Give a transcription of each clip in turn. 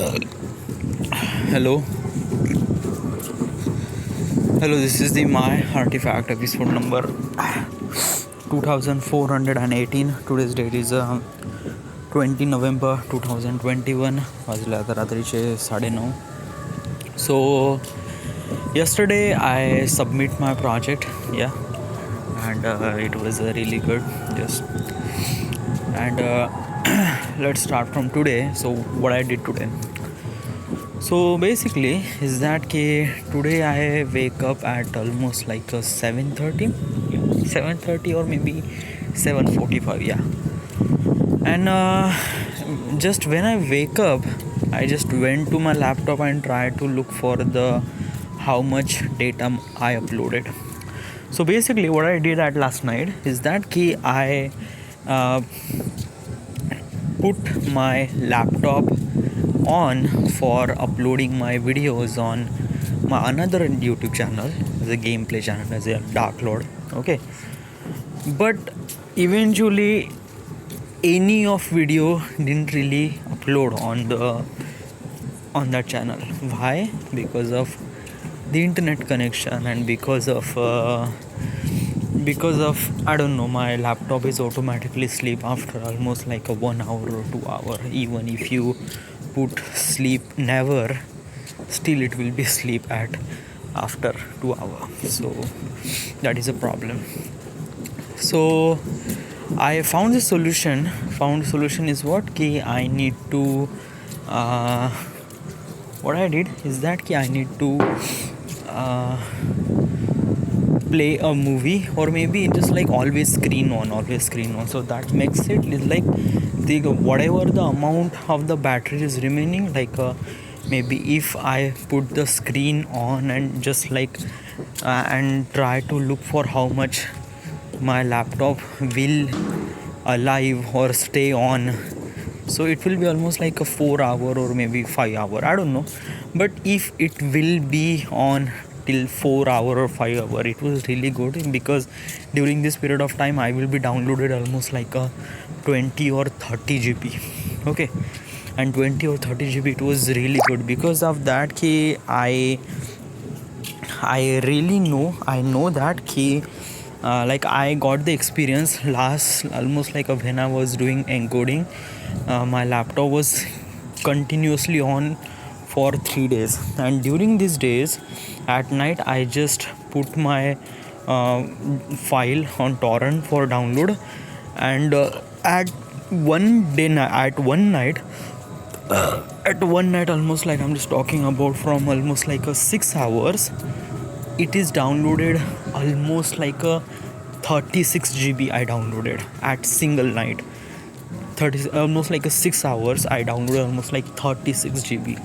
Hello, hello. This is the My Artifact episode number 2418. Today's date is 20 November 2021. वाजले आता रात्रीचे 9:30. So yesterday I submit my project, and it was really good. And let's start from today. So what I did today. So basically is that today I wake up at almost like 7:30 or maybe 7:45, and just when I wake up I just went to my laptop and tried to look for the how much data I uploaded. So basically what I did at last night is that I put my laptop on for uploading my videos on my another YouTube channel, the gameplay channel, as a Dark Lord. Okay, but eventually any of video didn't really upload on that channel. Why? Because of the internet connection and because of I don't know, my laptop is automatically sleep after almost like a 1 hour or 2 hour. Even if you put sleep never, still it will be sleep at after 2 hours. So that is a problem. So I found the solution. Is what I need to what I did is that I need to play a movie, or maybe just like always screen on. So that makes it like whatever the amount of the battery is remaining, like maybe if I put the screen on and just like and try to look for how much my laptop will alive or stay on, so it will be almost like a 4 hour or maybe 5 hour, I don't know. But if it will be on till 4 hour or 5 hour, it was really good, because during this period of time I will be downloaded almost like a 20 or 30 GB. Okay, and 20 or 30 GB, it was really good. Because of that I really know that like I got the experience last almost like when I was doing encoding. My laptop was continuously on for 3 days, and during these days at night I just put my file on torrent for download, and at one night almost like I'm just talking about from almost like a 6 hours, it is downloaded almost like a 36 GB I downloaded at single night. Almost like a 6 hours I downloaded almost like 36 GB,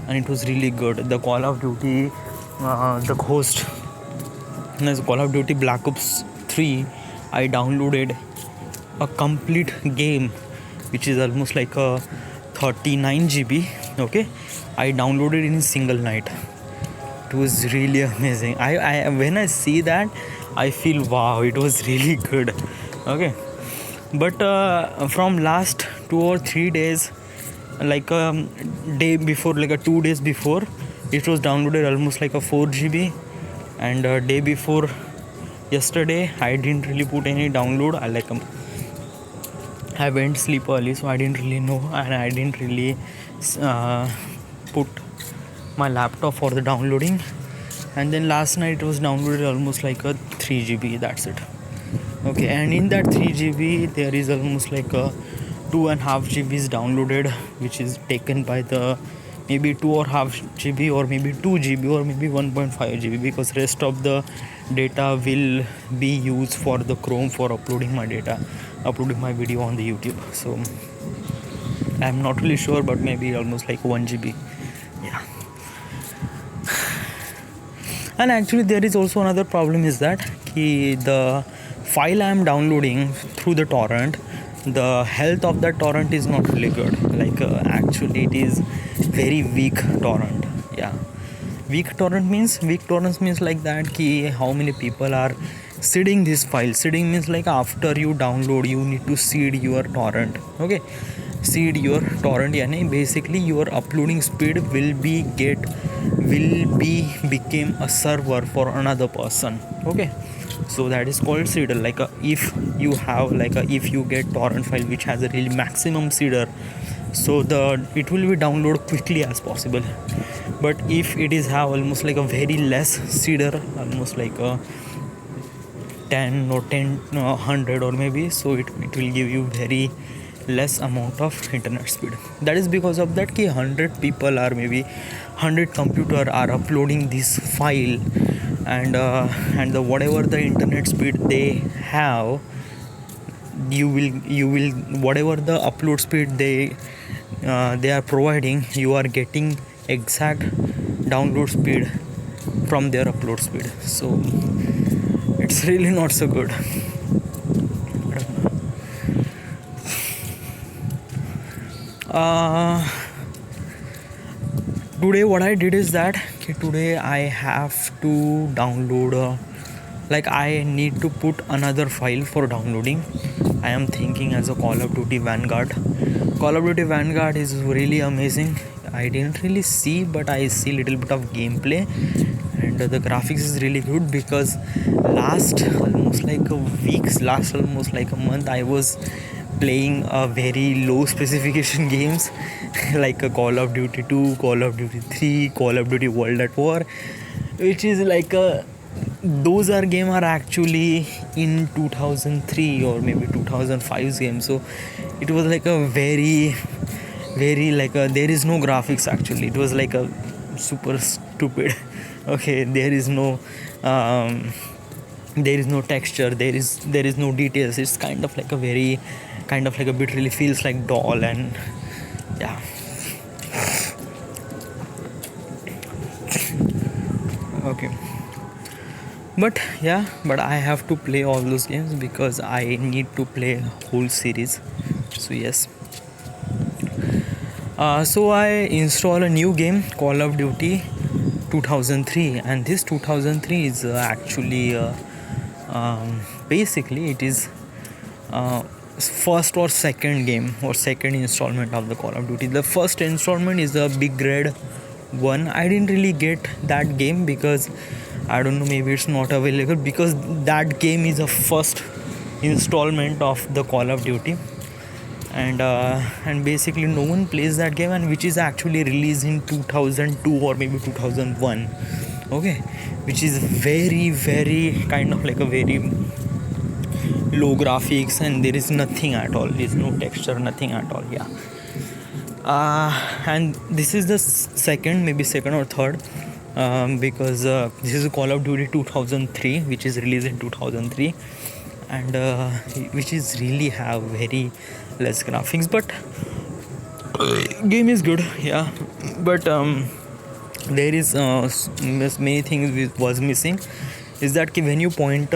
and it was really good. The Call of Duty Call of Duty Black Ops 3, I downloaded a complete game which is almost like a 39 GB. Okay, I downloaded in a single night. It was really amazing. I when I see that, I feel wow, it was really good. Okay, but from last 2 or 3 days, like day before, like a 2 days before, it was downloaded almost like a 4 GB, and day before yesterday I didn't really put any download. I went sleep early, so I didn't really know, and I didn't really put my laptop for the downloading. And then last night it was downloaded almost like a 3 GB. That's it. Okay, and in that 3 GB there is almost like a 2.5 GB is downloaded, which is taken by the maybe 2.5 GB or maybe 2 GB or maybe 1.5 GB, because rest of the data will be used for the Chrome for uploading my video on the YouTube. So I'm not really sure, but maybe almost like 1 GB. Yeah. And actually there is also another problem, is that the file I am downloading through the torrent, the health of that torrent is not really good. Like actually it is very weak torrent. Yeah, weak torrent means like that how many people are seeding this file. Seeding means like after you download you need to seed your torrent. Okay, seed your torrent, yani basically your uploading speed will be became a server for another person. Okay, so that is called seeder. Like if you have if you get torrent file which has a really maximum seeder, so it will be download quickly as possible. But if it is have almost like a very less seeder, almost like a 10 or 10 no, 100 or maybe, so it will give you very less amount of internet speed. That is because of that ki 100 people or maybe 100 computer are uploading this file, and the whatever the internet speed they have, you will whatever the upload speed they are providing, you are getting exact download speed from their upload speed. So it's really not so good. Today what I did is that today I have to download I need to put another file for downloading. I am thinking as a Call of Duty Vanguard. Call of Duty Vanguard is really amazing. I didn't really see, but I see little bit of gameplay, and the graphics is really good because last almost like a month I was playing a very low specification games like a Call of Duty 2, Call of Duty 3, Call of Duty World at War, which is those are actually in 2003 or maybe 2005's game. So it was like a very there is no graphics actually. It was like a super stupid. Okay, there is no texture, there is no details. It's kind of like a bit really feels like doll, and yeah. Okay, but I have to play all those games because I need to play whole series. So yes, so I install a new game, Call of Duty 2003, and this 2003 is actually basically it is first or second game or second installment of the Call of Duty. The first installment is the Big Red 1. I didn't really get that game because I don't know, maybe it's not available, because that game is a first installment of the Call of Duty, and basically no one plays that game, and which is actually released in 2002 or maybe 2001. Okay, which is very kind of like a very low graphics, and there is nothing at all, there is no texture, nothing at all. Yeah. And this is the second or third, because this is Call of Duty 2003, which is released in 2003, and which is really have very less graphics, but game is good. Yeah, but there is many things was missing. Is that when you point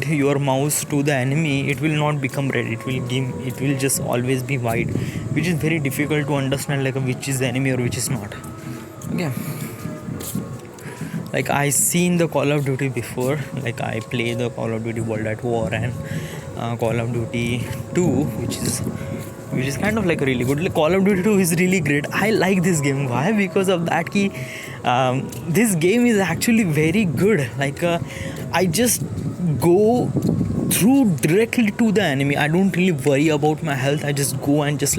your mouse to the enemy, it will not become red, it will just always be white, which is very difficult to understand which is the enemy or which is not. Okay, I seen the Call of Duty before, I play the Call of Duty World at War and Call of Duty 2, which is kind of really good. Call of Duty 2 is really great. I like this game. Why? Because of that this game is actually very good. I just go through directly to the enemy. I don't really worry about my health. I just go and just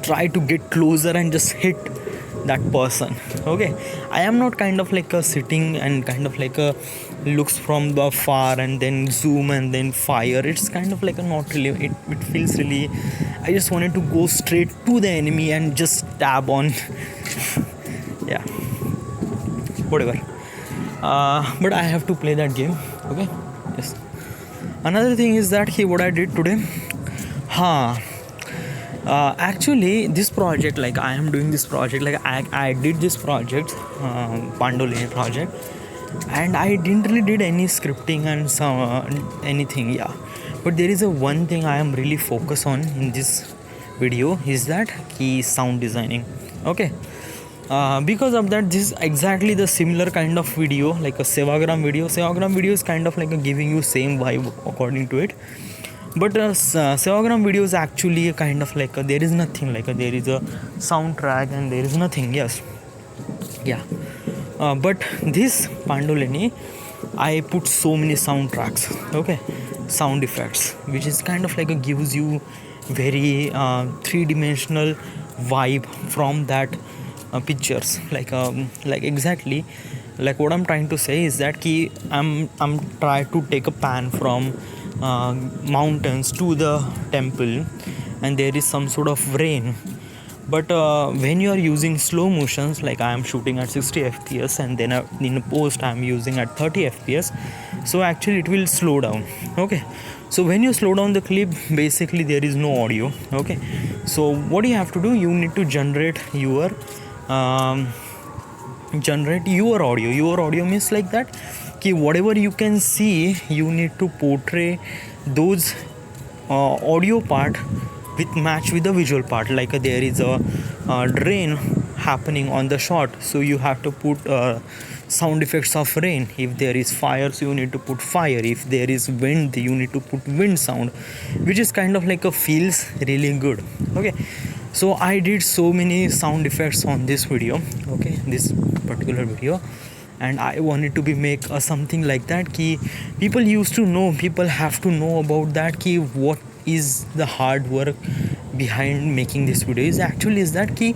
try to get closer and just hit that person. Okay, I am not kind of sitting and kind of looks from the far and then zoom and then fire. It's kind of not really, it feels really, I just wanted to go straight to the enemy and just stab on. Yeah, whatever. But I have to play that game. Okay, yes. Another thing is that what I did today, actually this project, I am doing this project, I did this project, Pandolini project, and I didn't really did any scripting and some anything. Yeah, but there is a one thing I am really focused on in this video, is that sound designing. Okay, because of that, this is exactly the similar kind of video, like a Sevagram video. Sevagram video is kind of giving you same vibe according to it. But Sevagram video is actually a kind of like there is nothing like there is a soundtrack and there is nothing. Yes, yeah. But this Pandolini, I put so many soundtracks, okay, sound effects, which is kind of like a gives you very three-dimensional vibe from that pictures. Like exactly, like what I'm trying to say is that key I'm trying to take a pan from mountains to the temple, and there is some sort of rain. But when you are using slow motions, like I am shooting at 60 fps and then in post I am using at 30 fps, so actually it will slow down. Okay, so when you slow down the clip, basically there is no audio. Okay, so what you have to do, you need to um, generate your audio. Your audio means like that कि whatever you can see, you need to portray those audio part with match with the visual part. Like there is a rain happening on the shot, so you have to put sound effects of rain. If there is fire, so you need to put fire. If there is wind, you need to put wind sound, which is kind of like a feels really good. Okay, so I did so many sound effects on this video, okay, this particular video, and I wanted to be make something like that ki people used to know, people have to know about that ki what is the hard work behind making this video. Is actually is that ki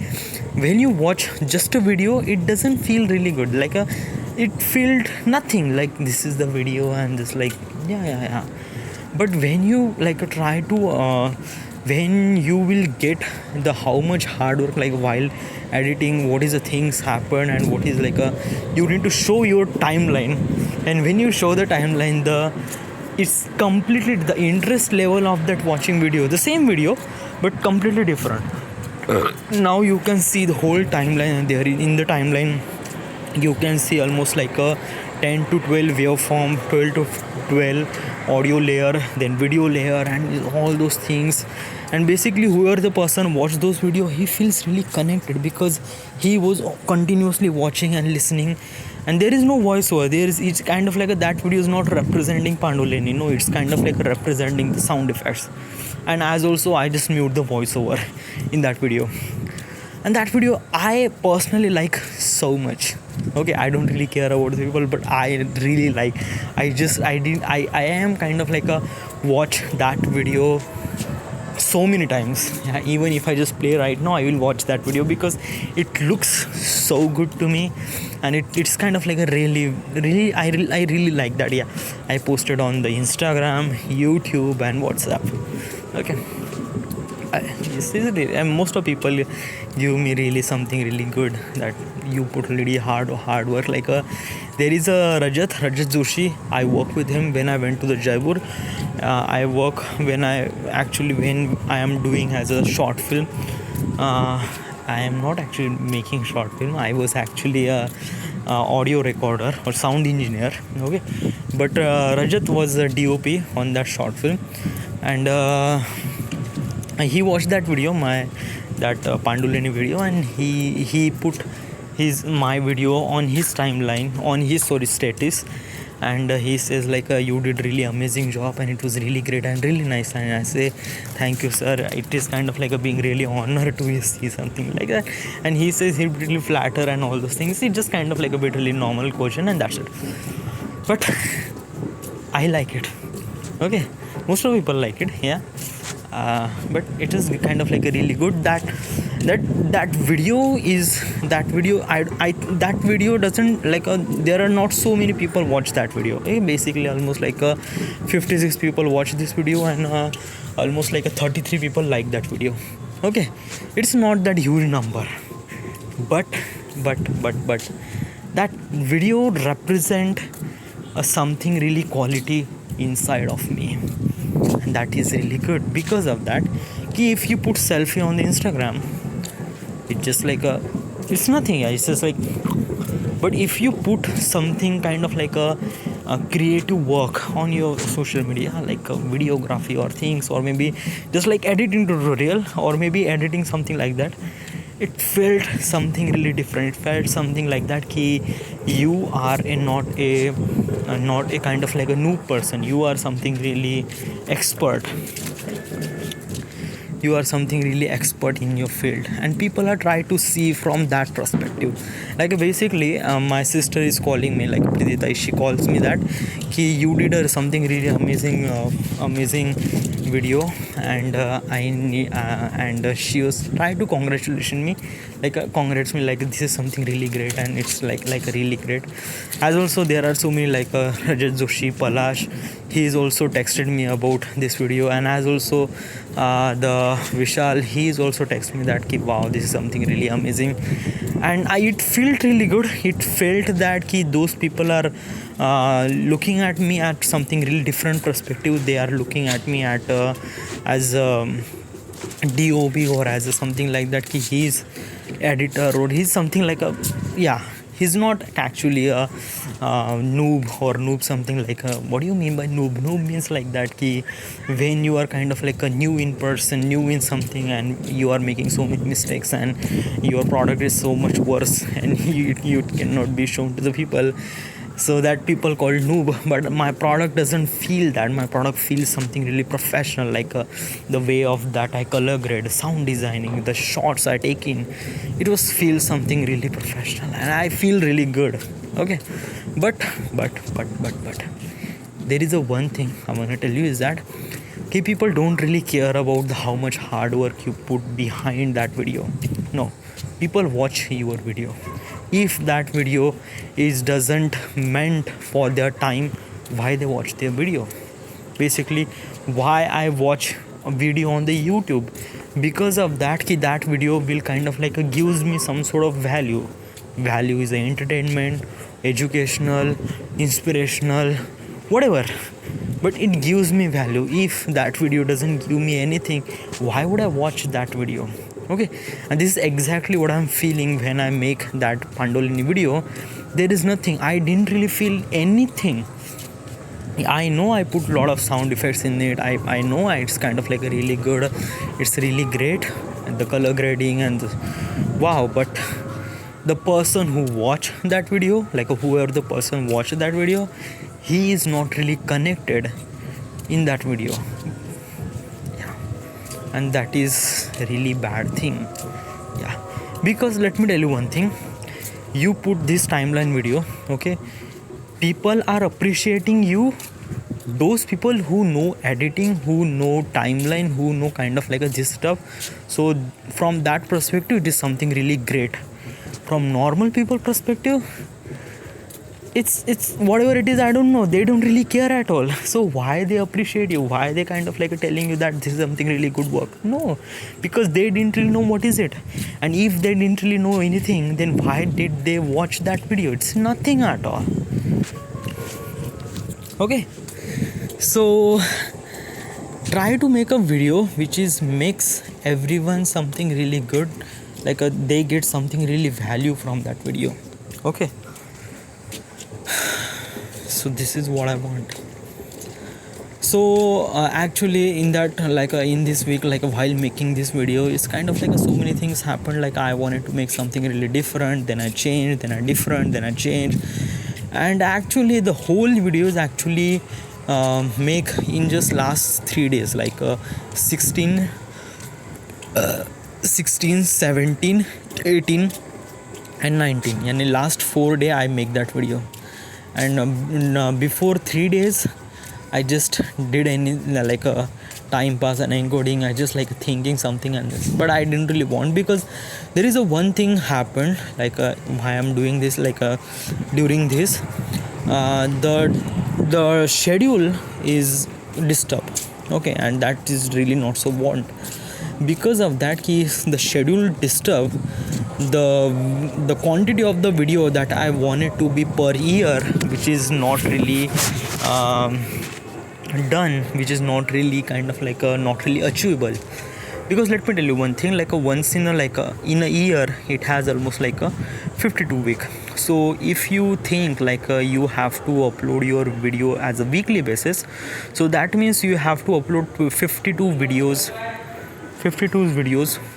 when you watch just a video, it doesn't feel really good, like it felt nothing, like this is the video and just like yeah. But when you like try to when you will get the how much hard work, like while editing, what is the things happen and what is like a you need to show your timeline, and when you show the timeline, the it's completely the interest level of that watching video, the same video but completely different. Now you can see the whole timeline, and there in the timeline you can see almost like a 10 to 12 waveform, 12 to 12 audio layer, then video layer, and all those things. And basically whoever the person watched those video, he feels really connected because he was continuously watching and listening, and there is no voiceover. There is, it's kind of like that video is not representing Pandolini, no, it's kind of like representing the sound effects. And as also I just mute the voiceover in that video, and that video I personally like so much. Okay, I don't really care about the people, but I really like, I am kind of like a watch that video so many times. Yeah, even if I just play right now, I will watch that video because it looks so good to me, and it's kind of like a really I really like that. Yeah, I posted on the Instagram, YouTube, and WhatsApp. Okay, this is really, and most of people give me really something really good, that you put really hard work. Like there is a Rajat Joshi. I work with him when I went to the Jaipur. I work when I am doing as a short film. I am not actually making short film. I was actually a audio recorder or sound engineer. Okay, but Rajat was a DOP on that short film, and he watched that video, that Pandolini video, and he put my video on his timeline, on his status, and he says like you did really amazing job and it was really great and really nice. And I say thank you sir, it is kind of like a being really honored to see something like that. And he says he really flatter and all those things. It's just kind of like a bit really normal question, and that's it. But I like it. Okay, most of people like it. Yeah, but it is kind of like a really good that video is that video. I that video doesn't like there are not so many people watch that video. Basically almost like 56 people watch this video, and almost like 33 people like that video. Okay, it's not that huge number, but that video represent something really quality inside of me, and that is really good. Because of that, if you put selfie on the Instagram, it's just like it's nothing. It's just like, but if you put something kind of like a creative work on your social media, like videography or things, or maybe just like editing tutorial, or maybe editing something like that, it felt something really different. It felt something like that ki you are not a kind of like a noob person. You are something really expert. You are something really expert in your field, and people are trying to see from that perspective. Like basically my sister is calling me, like Pridita, she calls me that ki you did something really amazing video, and she was trying to congratulation me, like congrats me, like this is something really great, and it's like really great. As also there are so many like Rajat Joshi, Palash, he is also texted me about this video, and as also the Vishal, he is also texted me that ki wow, this is something really amazing. And it felt really good. It felt that ki those people are looking at me at something really different perspective. They are looking at me at as DOP or as something like that ki he's editor or he's something like a, yeah, he's not actually a noob something like what do you mean by noob means like that ki when you are kind of like a new in person, new in something, and you are making so many mistakes and your product is so much worse and you cannot be shown to the people, so that people call noob. But my product doesn't feel that. My product feels something really professional, like the way of that I color grade, sound designing, the shots I take in, it was feel something really professional, and I feel really good. Okay, but there is a one thing I want to tell you is that people don't really care about how much hard work you put behind that video. No, people watch your video. If that video is doesn't meant for their time, why they watch their video? Basically, why I watch a video on the YouTube, because of that that video will kind of like gives me some sort of value. Value is entertainment, educational, inspirational, whatever, but it gives me value. If that video doesn't give me anything, why would I watch that video? Okay, and this is exactly what I'm feeling when I make that Pandolini video. There is nothing, I didn't really feel anything. I know I put a lot of sound effects in it. I know it's kind of like a really good, it's really great, and the color grading and wow, but the person who watched that video, like whoever the person watched that video, he is not really connected in that video. Yeah, and that is a really bad thing. Yeah, because let me tell you one thing, you put this timeline video, okay, people are appreciating you, those people who know editing, who know timeline, who know kind of like this stuff. So from that perspective, it is something really great. From normal people perspective, it's whatever it is, I don't know, they don't really care at all. So why they appreciate you, why they kind of like telling you that this is something really good work? No, because they didn't really know what is it. And if they didn't really know anything, then why did they watch that video? It's nothing at all. Okay, so try to make a video which is makes everyone something really good, like they get something really value from that video. Okay, so this is what I want. So actually in that like in this week, like while making this video, it's kind of like so many things happened. Like I wanted to make something really different, then I changed, then I different, then I changed, and actually the whole video is actually make in just last 3 days, like 16 17 18 and 19, and in last 4 days I make that video. And before 3 days I just did any like a time pass and encoding. I just like thinking something and this, but I didn't really want, because there is a one thing happened, like why I'm doing this, like during this the schedule is disturbed. Okay, and that is really not so want. Because of that case, the schedule disturbed, the quantity of the video that I wanted to be per year, which is not really done, which is not really kind of like not really achievable. Because let me tell you one thing, like once in a like in a year, it has almost like a 52 week. So if you think like you have to upload your video as a weekly basis, so that means you have to upload 52 videos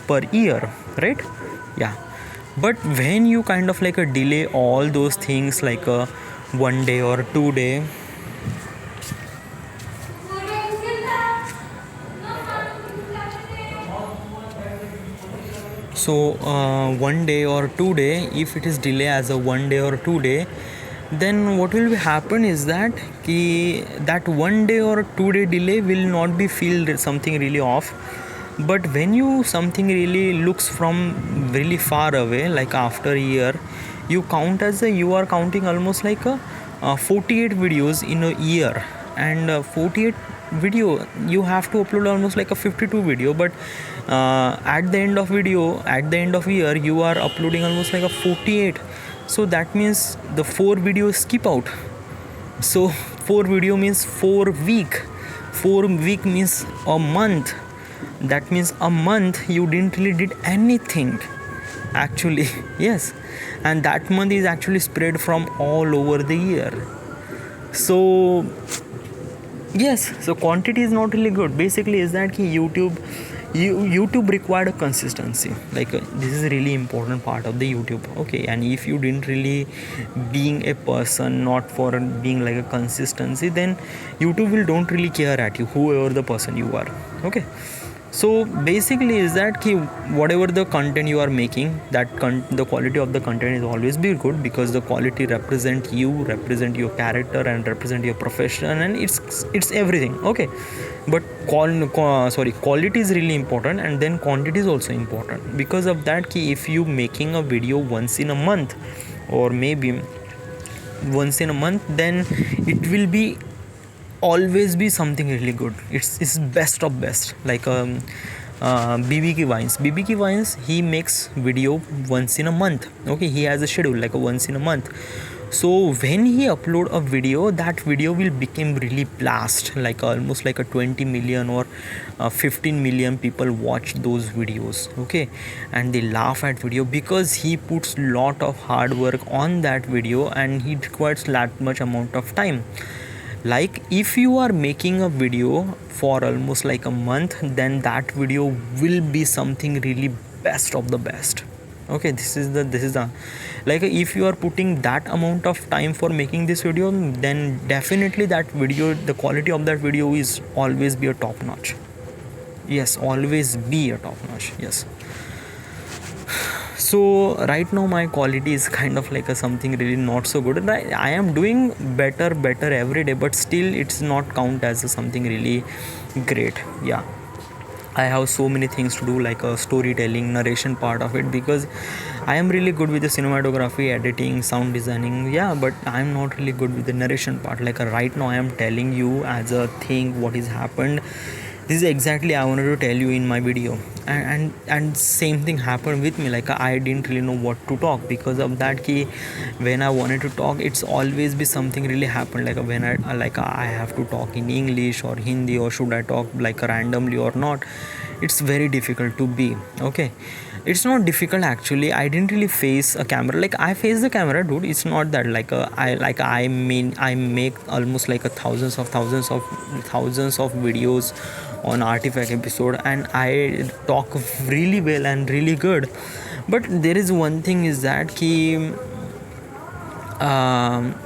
per year, right? Yeah, but when you kind of like a delay all those things like a 1 day or 2 day, so 1 day or 2 day, if it is delay as a 1 day or 2 day, then what will happen is that that 1 day or 2 day delay will not be feel something really off. But when you something really looks from really far away, like after a year, you count as a, you are counting almost like a 48 videos in a year. And 48 video you have to upload almost like a 52 video, but at the end of video, at the end of year, you are uploading almost like a 48. So that means the 4 videos skip out. So 4 video means 4 week, 4 week means a month. That means a month you didn't really did anything actually. Yes, and that month is actually spread from all over the year. So yes, so quantity is not really good. Basically is that YouTube required a consistency. Like this is a really important part of the YouTube. Okay, and if you didn't really being a person not for being like a consistency, then YouTube will don't really care at you, whoever the person you are. Okay, so basically is that whatever the content you are making, that the quality of the content is always be good, because the quality represent you, represent your character, and represent your profession, and it's everything. Okay, but quality is really important, and then quantity is also important. Because of that, if you making a video once in a month, or maybe once in a month, then it will be always be something really good. It's best of best. Like BBK Vines, he makes video once in a month. Okay, he has a schedule like a once in a month. So when he upload a video, that video will become really blast, like almost like a 20 million or 15 million people watch those videos. Okay, and they laugh at video because he puts lot of hard work on that video, and he requires that much amount of time. Like if you are making a video for almost like a month, then that video will be something really best of the best. Okay, this is the like if you are putting that amount of time for making this video, then definitely that video, the quality of that video is always be a top notch. Yes, always be a top notch. Yes. So right now my quality is kind of like a something really not so good. I am doing better every day, but still it's not count as a something really great. Yeah, I have so many things to do, like a storytelling, narration part of it, because I am really good with the cinematography, editing, sound designing. Yeah, but I am not really good with the narration part. Like right now I am telling you as a thing what is happened. This is exactly I wanted to tell you in my video, and same thing happened with me. Like I didn't really know what to talk. Because of that, when I wanted to talk, it's always be something really happened. Like when I have to talk in English or Hindi, or should I talk like randomly or not. It's very difficult to be. Okay, it's not difficult actually. I didn't really face a camera. Like I face the camera, dude. It's not that I make almost like thousands of videos on Artifact episode, and I talk really well and really good. But there is one thing is that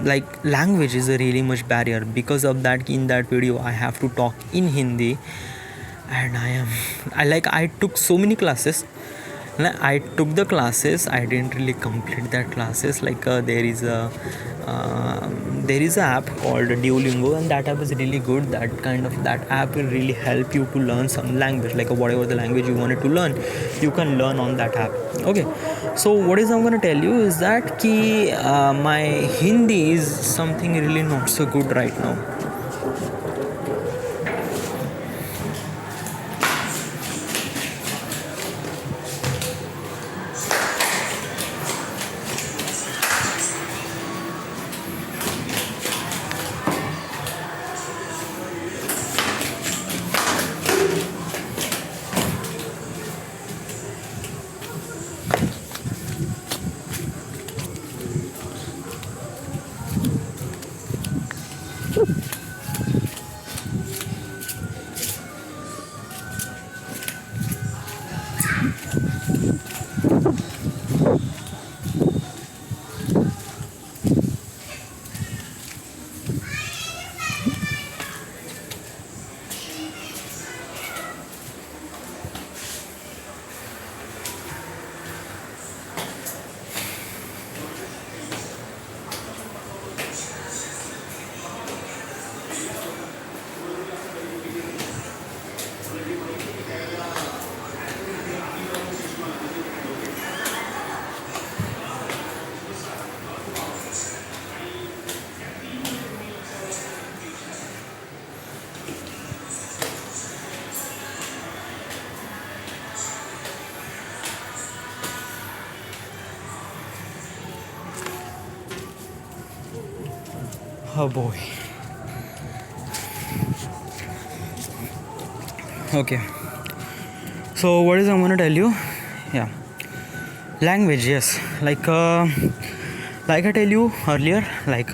like language is a really much barrier. Because of that, in that video I have to talk in Hindi, and I took so many classes. I took the classes. I didn't really complete that classes. Like there is a app called Duolingo, and that app is really good. That app will really help you to learn some language, like whatever the language you wanted to learn, you can learn on that app. Okay, so what is I'm gonna tell you is that my Hindi is something really not so good right now. Oh boy. Okay. So what is I'm gonna tell you? Yeah. Language, yes. Like I tell you earlier, right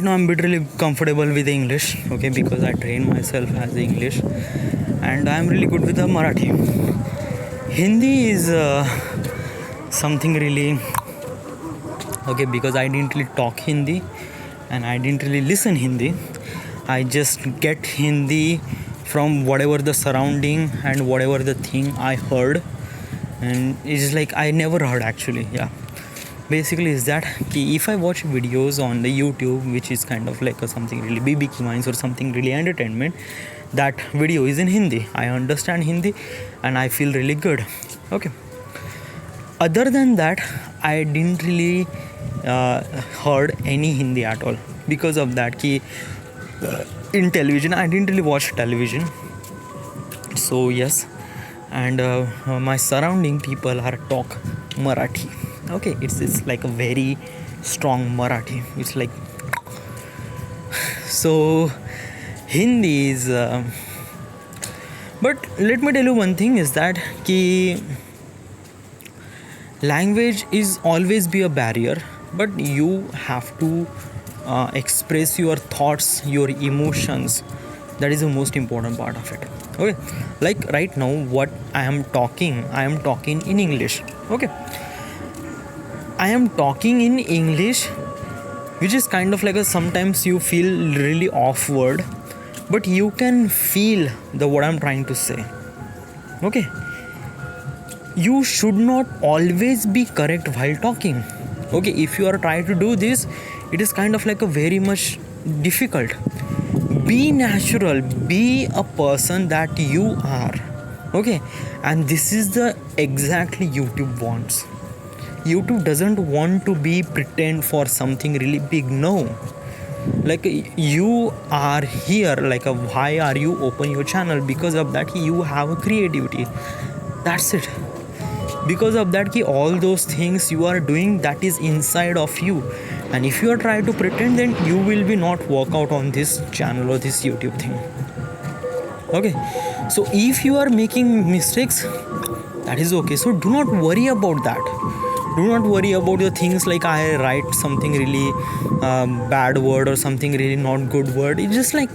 now I'm really comfortable with English, okay, because I train myself as English, and I'm really good with the Marathi. Hindi is something really okay, because I didn't really talk Hindi and I didn't really listen Hindi. I just get Hindi from whatever the surrounding and whatever the thing I heard, and it's like I never heard actually. Yeah, basically is that if I watch videos on the YouTube which is kind of like something really BBQ minds or something really entertainment, that video is in Hindi, I understand Hindi and I feel really good. Okay, other than that I didn't really heard any Hindi at all. Because of that in television I didn't really watch television, so yes, and my surrounding people are talk Marathi. Okay, it's like a very strong Marathi. It's like, so Hindi is but let me tell you one thing is that language is always be a barrier, but you have to express your thoughts, your emotions. That is the most important part of it. Okay, like right now what I am talking in English. Okay, I am talking in English, which is kind of like sometimes you feel really awkward, but you can feel the what I'm trying to say. Okay, you should not always be correct while talking. Okay, if you are trying to do this, it is kind of like a very much difficult. Be natural, be a person that you are. Okay, and this is the exactly YouTube wants. YouTube doesn't want to be pretend for something really big. No, like you are here, like why are you open your channel? Because of that you have a creativity, that's it. Because of that all those things you are doing, that is inside of you, and if you are trying to pretend, then you will be not work out on this channel or this YouTube thing. Okay, so if you are making mistakes, that is okay, so do not worry about that. Do not worry about the things like I write something really bad word or something really not good word. It's just like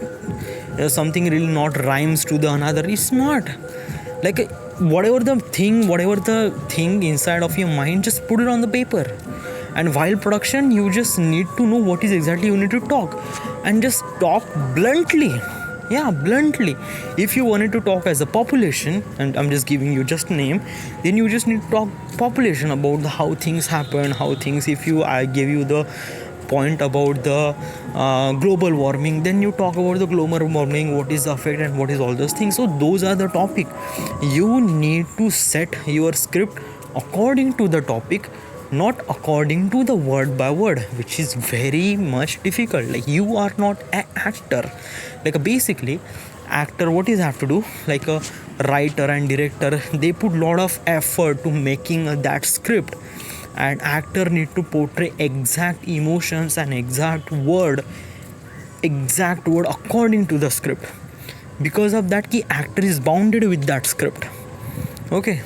something really not rhymes to the another. It's not like whatever the thing inside of your mind, just put it on the paper. And while production, you just need to know what is exactly you need to talk, and just talk bluntly. Yeah, bluntly. If you wanted to talk as a population, and I'm just giving you just name, then you just need to talk population about how things happen, how things. If I give you the point about the global warming, then you talk about the global warming, what is the effect and what is all those things. So those are the topic. You need to set your script according to the topic, not according to the word by word, which is very much difficult. Like you are not an actor. Like basically actor, what is have to do, like a writer and director, they put lot of effort to making that script, and actor need to portray exact emotions and exact word according to the script. Because of that actor is bounded with that script. Okay,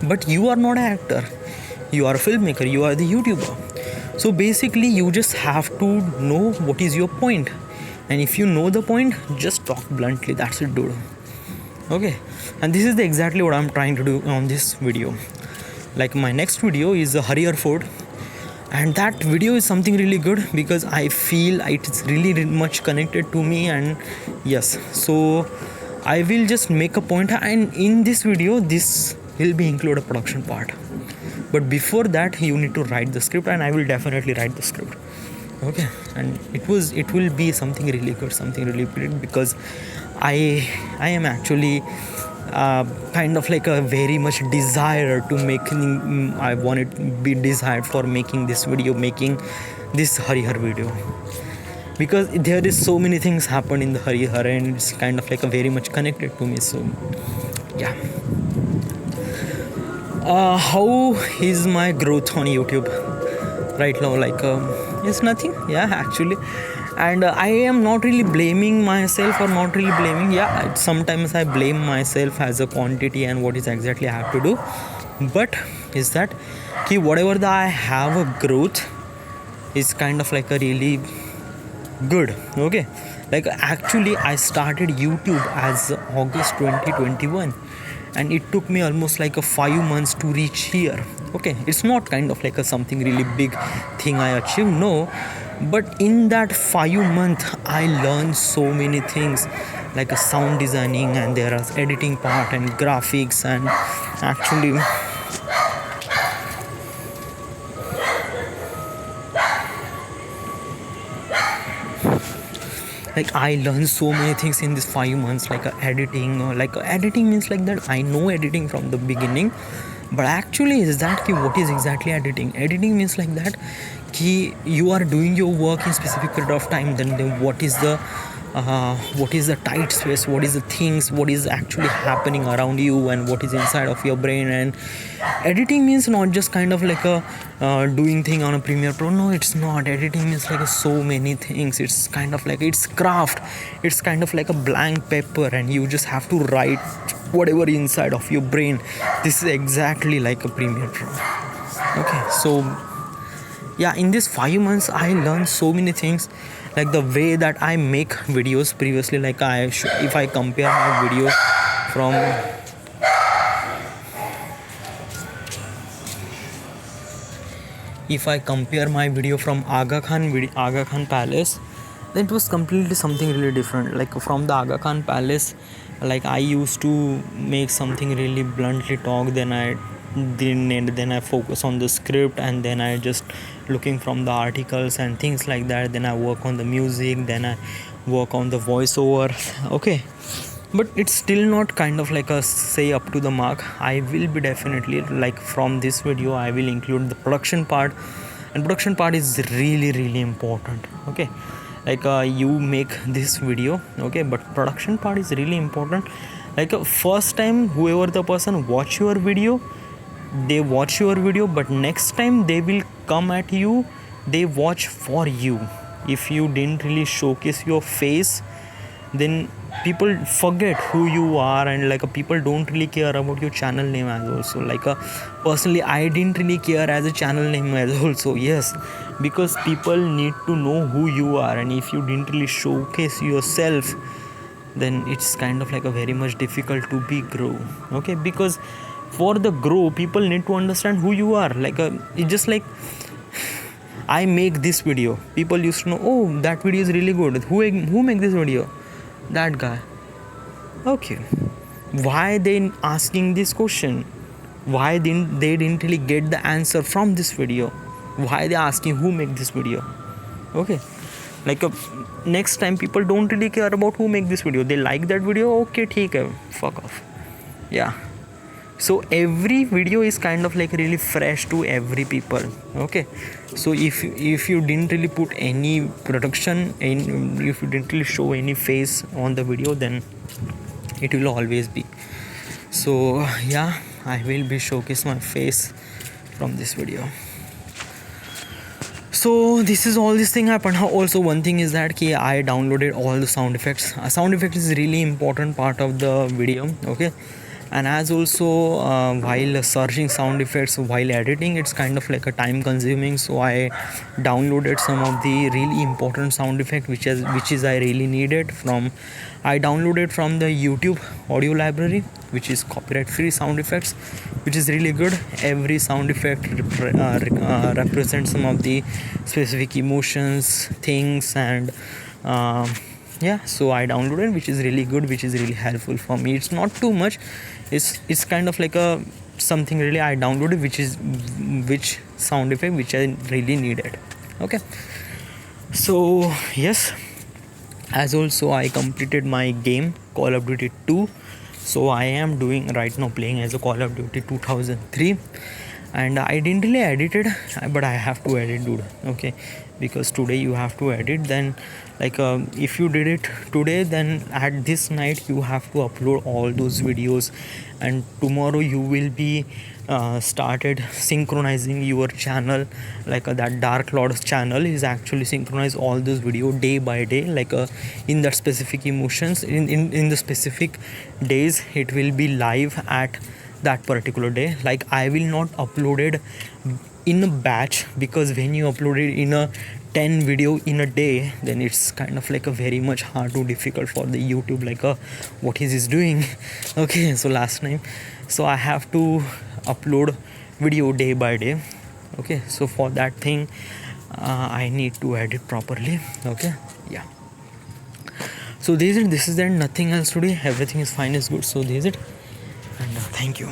but you are not an actor, you are a filmmaker, you are the YouTuber. So basically you just have to know what is your point, and if you know the point, just talk bluntly. That's it, dude. Okay, and this is exactly what I'm trying to do on this video. Like my next video is a Harihar Fort, and that video is something really good because I feel it's really much connected to me. And yes, so I will just make a point, and in this video this will be include a production part. But before that you need to write the script, and I will definitely write the script. Okay, and it will be something really good, something really great, because I am actually kind of like a very much desire to make. I want it be desired for making this video, making this Harihar video, because there is so many things happen in the Harihar, and it's kind of like a very much connected to me. So yeah. How is my growth on YouTube right now? Like It's nothing. Yeah, actually. And I am not really blaming myself, or not really blaming. Yeah, sometimes I blame myself as a quantity and what is exactly I have to do. But is that whatever that I have a growth is kind of like a really good. Okay, like actually I started YouTube as August 2021, and it took me almost like a 5 months to reach here. Okay, it's not kind of like a something really big thing I achieved, no, but in that 5 month I learned so many things, like a sound designing, and there are editing part and graphics, and actually like I learned so many things in this 5 months, like editing, or like editing means like that I know editing from the beginning, but actually is that what is exactly editing means like that you are doing your work in specific period of time, then what is the tight space, what is the things, what is actually happening around you, and what is inside of your brain. And editing means not just kind of like a doing thing on a Premiere Pro. No, it's not. Editing means like so many things. It's kind of like it's craft. It's kind of like a blank paper, and you just have to write whatever inside of your brain. This is exactly like a Premiere Pro. Okay, so yeah, in these 5 months I learned so many things, like the way that I make videos previously. Like if I compare my video from Aga Khan Palace, then it was completely something really different. Like from the Aga Khan Palace, like I used to make something really bluntly talk, then I focus on the script, and then I just looking from the articles and things like that, then I work on the music, then I work on the voiceover. Okay, but it's still not kind of like a say up to the mark. I will be definitely, like from this video I will include the production part, and production part is really really important. Okay, like you make this video, okay, but production part is really important. Like first time whoever the person watch your video, they watch your video, but next time they will come at you, they watch for you. If you didn't really showcase your face, then people forget who you are, and like people don't really care about your channel name as also. Like personally I didn't really care as a channel name as also. Yes, because people need to know who you are, and if you didn't really showcase yourself, then it's kind of like a very much difficult to be grow. Okay, because for the grow, people need to understand who you are. Like it's just like I make this video, people used to know, oh, that video is really good, who make this video, that guy. Okay, why they asking this question? Why didn't really get the answer from this video? Why they asking who make this video? Okay, like next time people don't really care about who make this video. They like that video, okay, theek hai, fuck off. Yeah, so every video is kind of like really fresh to every people. Okay, so if you didn't really put any production in, if you didn't really show any face on the video, then it will always be. So yeah, I will be showcase my face from this video. So this is all this thing happened. Also one thing is that I downloaded all the sound effects. Sound effect is really important part of the video. Okay, and as also while searching sound effects while editing, it's kind of like a time consuming, so I downloaded some of the really important sound effect which is I really needed from. I downloaded from the YouTube audio library, which is copyright free sound effects, which is really good. Every sound effect represents some of the specific emotions, things, and yeah, so I downloaded, which is really good, which is really helpful for me. It's not too much, it's kind of like a something really I downloaded, which sound effect which I really needed. Okay, so yes, as also I completed my game Call of Duty 2. So I am doing right now playing as a Call of Duty 2003, and I didn't really edit it, but I have to edit, dude. Okay, because today you have to edit. Then, like, if you did it today, then at this night you have to upload all those videos, and tomorrow you will be started synchronizing your channel. Like that Dark Lord's channel is actually synchronize all those video day by day, like in that specific emotions in the specific days it will be live at that particular day. Like I will not upload it in a batch, because when you upload it in a 10 video in a day, then it's kind of like a very much hard to difficult for the YouTube, like what is this doing. Okay, so last time, so I have to upload video day by day. Okay, so for that thing I need to edit properly. Okay, yeah, so this is it, this is there, nothing else today, everything is fine, is good. So this is it, and thank you.